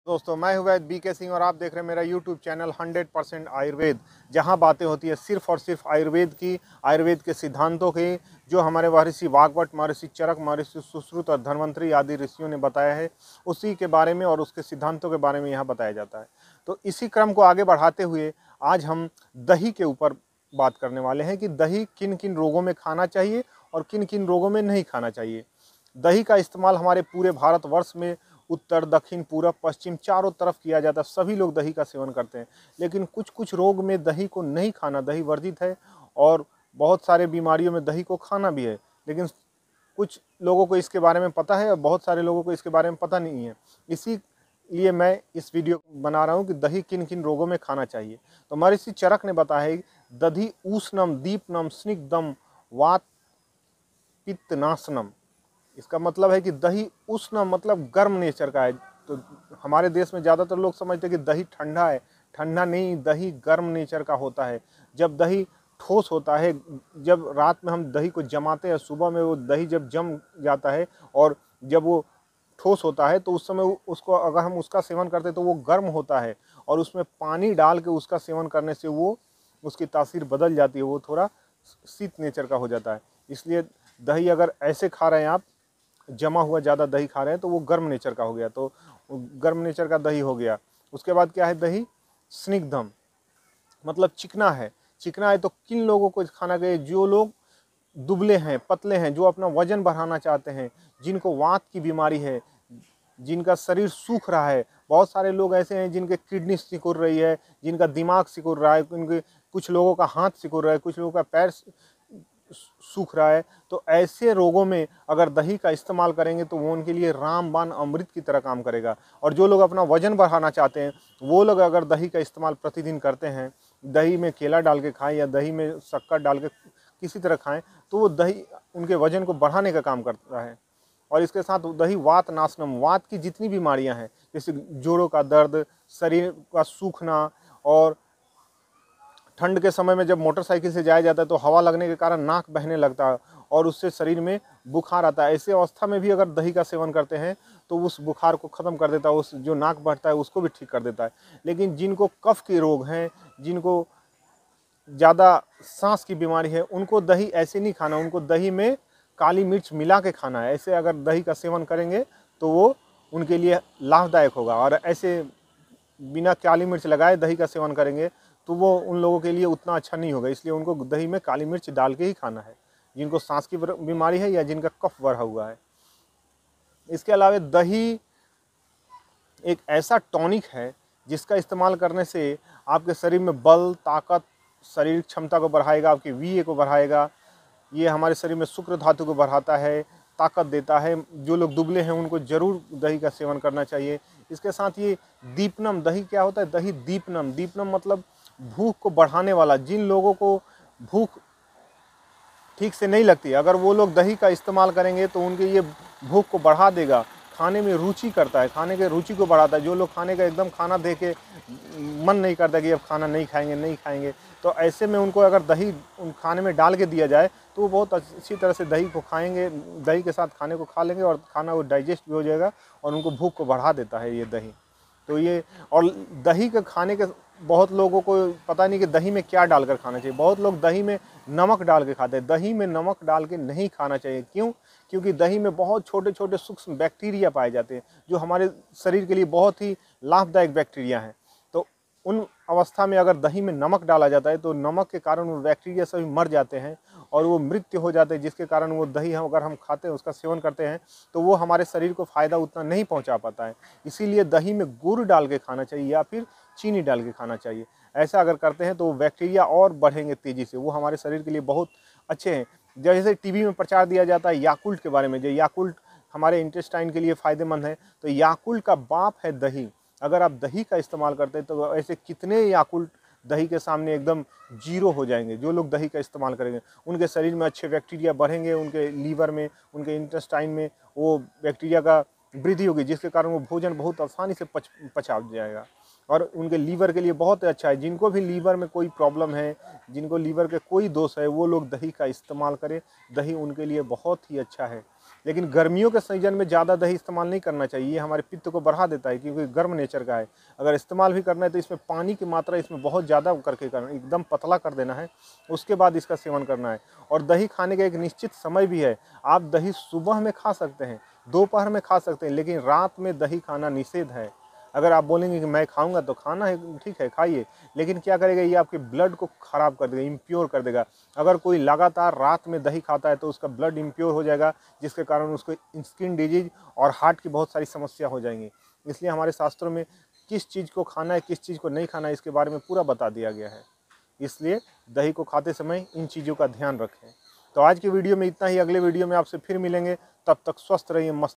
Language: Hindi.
दोस्तों मैं हूं वैद्य BK सिंह और आप देख रहे हैं मेरा YouTube चैनल 100% आयुर्वेद, जहां बातें होती है सिर्फ और सिर्फ आयुर्वेद की, आयुर्वेद के सिद्धांतों की, जो हमारे महर्षि वाग्भट, महर्षि चरक, महर्षि सुश्रुत और धन्वंतरी आदि ऋषियों ने बताया है, उसी के बारे में और उसके सिद्धांतों के बारे में यहाँ बताया जाता है। तो इसी क्रम को आगे बढ़ाते हुए आज हम दही के ऊपर बात करने वाले हैं कि दही किन किन रोगों में खाना चाहिए और किन किन रोगों में नहीं खाना चाहिए। दही का इस्तेमाल हमारे पूरे भारतवर्ष में उत्तर, दक्षिण, पूरब, पश्चिम चारों तरफ किया जाता है। सभी लोग दही का सेवन करते हैं, लेकिन कुछ कुछ रोग में दही को नहीं खाना, दही वर्जित है, और बहुत सारे बीमारियों में दही को खाना भी है। लेकिन कुछ लोगों को इसके बारे में पता है और बहुत सारे लोगों को इसके बारे में पता नहीं है। इसीलिए मैं इस वीडियो बना रहा हूँ कि दही किन किन रोगों में खाना चाहिए। तो महर्षि चरक ने बताया है, दधि ऊष्णम दीपनम स्निग्धम वात पित्त नाशनम। इसका मतलब है कि दही उष्ण मतलब गर्म नेचर का है। तो हमारे देश में ज़्यादातर लोग समझते हैं कि दही ठंडा है, ठंडा नहीं, दही गर्म नेचर का होता है। जब दही ठोस होता है, जब रात में हम दही को जमाते हैं, सुबह में वो दही जब जम जाता है और जब वो ठोस होता है तो उस समय उसको अगर हम उसका सेवन करते हैं तो वो गर्म होता है, और उसमें पानी डाल के उसका सेवन करने से वो उसकी तासीर बदल जाती है, वो थोड़ा शीत नेचर का हो जाता है। इसलिए दही अगर ऐसे खा रहे हैं आप, जमा हुआ ज़्यादा दही खा रहे हैं, तो वो गर्म नेचर का हो गया, तो गर्म नेचर का दही हो गया। उसके बाद क्या है, दही स्निग्धम मतलब चिकना है। चिकना है तो किन लोगों को खाना चाहिए? जो लोग दुबले हैं, पतले हैं, जो अपना वजन बढ़ाना चाहते हैं, जिनको वात की बीमारी है, जिनका शरीर सूख रहा है। बहुत सारे लोग ऐसे हैं जिनके किडनी सिकुड़ रही है, जिनका दिमाग सिकुड़ रहा है, कुछ लोगों का हाथ सिकुड़ रहा है, कुछ लोगों का पैर सूख रहा है। तो ऐसे रोगों में अगर दही का इस्तेमाल करेंगे तो वो उनके लिए रामबाण अमृत की तरह काम करेगा। और जो लोग अपना वजन बढ़ाना चाहते हैं, वो लोग अगर दही का इस्तेमाल प्रतिदिन करते हैं, दही में केला डाल के खाएं या दही में शक्कर डाल के किसी तरह खाएं, तो वो दही उनके वजन को बढ़ाने का काम करता है। और इसके साथ दही वात नाशनम, वात की जितनी बीमारियां हैं, जैसे जोड़ों का दर्द, शरीर का सूखना, और ठंड के समय में जब मोटरसाइकिल से जाया जाता है तो हवा लगने के कारण नाक बहने लगता है और उससे शरीर में बुखार आता है। ऐसे अवस्था में भी अगर दही का सेवन करते हैं तो उस बुखार को ख़त्म कर देता है, उस जो नाक बढ़ता है उसको भी ठीक कर देता है। लेकिन जिनको कफ के रोग हैं, जिनको ज़्यादा सांस की बीमारी है, उनको दही ऐसे नहीं खाना, उनको दही में काली मिर्च मिला के खाना है। ऐसे अगर दही का सेवन करेंगे तो वो उनके लिए लाभदायक होगा, और ऐसे बिना काली मिर्च लगाए दही का सेवन करेंगे तो वो उन लोगों के लिए उतना अच्छा नहीं होगा। इसलिए उनको दही में काली मिर्च डाल के ही खाना है, जिनको सांस की बीमारी है या जिनका कफ बढ़ा हुआ है। इसके अलावा दही एक ऐसा टॉनिक है जिसका इस्तेमाल करने से आपके शरीर में बल, ताकत, शारीरिक क्षमता को बढ़ाएगा, आपके वीर्य को बढ़ाएगा। ये हमारे शरीर में शुक्र धातु को बढ़ाता है, ताकत देता है। जो लोग दुबले हैं उनको जरूर दही का सेवन करना चाहिए। इसके साथ ये दीपनम, दही क्या होता है? दही दीपनम, दीपनम मतलब भूख को बढ़ाने वाला। जिन लोगों को भूख ठीक से नहीं लगती, अगर वो लोग दही का इस्तेमाल करेंगे तो उनके ये भूख को बढ़ा देगा, खाने में रुचि करता है, खाने के रुचि को बढ़ाता है। जो लोग खाने का एकदम खाना दे के मन नहीं करता कि अब खाना नहीं खाएंगे नहीं खाएंगे, तो ऐसे में उनको अगर दही उन खाने में डाल के दिया जाए तो वो बहुत अच्छी तरह से दही को खाएंगे, दही के साथ खाने को खा लेंगे और खाना वो डाइजेस्ट भी हो जाएगा और उनको भूख को बढ़ा देता है ये दही। तो ये, और दही के खाने के बहुत लोगों को पता नहीं कि दही में क्या डालकर खाना चाहिए। बहुत लोग दही में नमक डाल के खाते हैं। दही में नमक डाल के नहीं खाना चाहिए। क्यों? क्योंकि दही में बहुत छोटे छोटे सूक्ष्म बैक्टीरिया पाए जाते हैं जो हमारे शरीर के लिए बहुत ही लाभदायक बैक्टीरिया हैं। तो उन अवस्था में अगर दही में नमक डाला जाता है तो नमक के कारण वो बैक्टीरिया सभी मर जाते हैं और वो मृत्यु हो जाते हैं, जिसके कारण वो दही अगर हम खाते हैं, उसका सेवन करते हैं, तो वो हमारे शरीर को फ़ायदा उतना नहीं पहुंचा पाता है। इसीलिए दही में गुड़ डाल के खाना चाहिए या फिर चीनी डाल के खाना चाहिए। ऐसा अगर करते हैं तो वो बैक्टीरिया और बढ़ेंगे तेज़ी से, वो हमारे शरीर के लिए बहुत अच्छे हैं। जैसे टीवी में प्रचार दिया जाता है याकुल्ट के बारे में, जो याकुल्ट हमारे इंटेस्टाइन के लिए फ़ायदेमंद है, तो याकुल्ट का बाप है दही। अगर आप दही का इस्तेमाल करते हैं तो ऐसे कितने याकुल्ट दही के सामने एकदम जीरो हो जाएंगे। जो लोग दही का इस्तेमाल करेंगे उनके शरीर में अच्छे बैक्टीरिया बढ़ेंगे, उनके लीवर में, उनके इंटेस्टाइन में वो बैक्टीरिया का वृद्धि होगी, जिसके कारण वो भोजन बहुत आसानी से पचा जाएगा और उनके लीवर के लिए बहुत अच्छा है। जिनको भी लीवर में कोई प्रॉब्लम है, जिनको लीवर के कोई दोष है, वो लोग दही का इस्तेमाल करें। दही उनके लिए बहुत ही अच्छा है। लेकिन गर्मियों के सीजन में ज़्यादा दही इस्तेमाल नहीं करना चाहिए, ये हमारे पित्त को बढ़ा देता है क्योंकि गर्म नेचर का है। अगर इस्तेमाल भी करना है तो इसमें पानी की मात्रा इसमें बहुत ज़्यादा करके करना, एकदम पतला कर देना है, उसके बाद इसका सेवन करना है। और दही खाने का एक निश्चित समय भी है। आप दही सुबह में खा सकते हैं, दोपहर में खा सकते हैं, लेकिन रात में दही खाना निषेध है। अगर आप बोलेंगे कि मैं खाऊंगा तो खाना है, ठीक है खाइए, लेकिन क्या करेगा, ये आपके ब्लड को ख़राब कर देगा, इम्प्योर कर देगा। अगर कोई लगातार रात में दही खाता है तो उसका ब्लड इम्प्योर हो जाएगा, जिसके कारण उसको स्किन डिजीज और हार्ट की बहुत सारी समस्या हो जाएंगी। इसलिए हमारे शास्त्रों में किस चीज़ को खाना है, किस चीज़ को नहीं खाना है, इसके बारे में पूरा बता दिया गया है। इसलिए दही को खाते समय इन चीज़ों का ध्यान रखें। तो आज की वीडियो में इतना ही, अगले वीडियो में आपसे फिर मिलेंगे। तब तक स्वस्थ रहिए, मस्त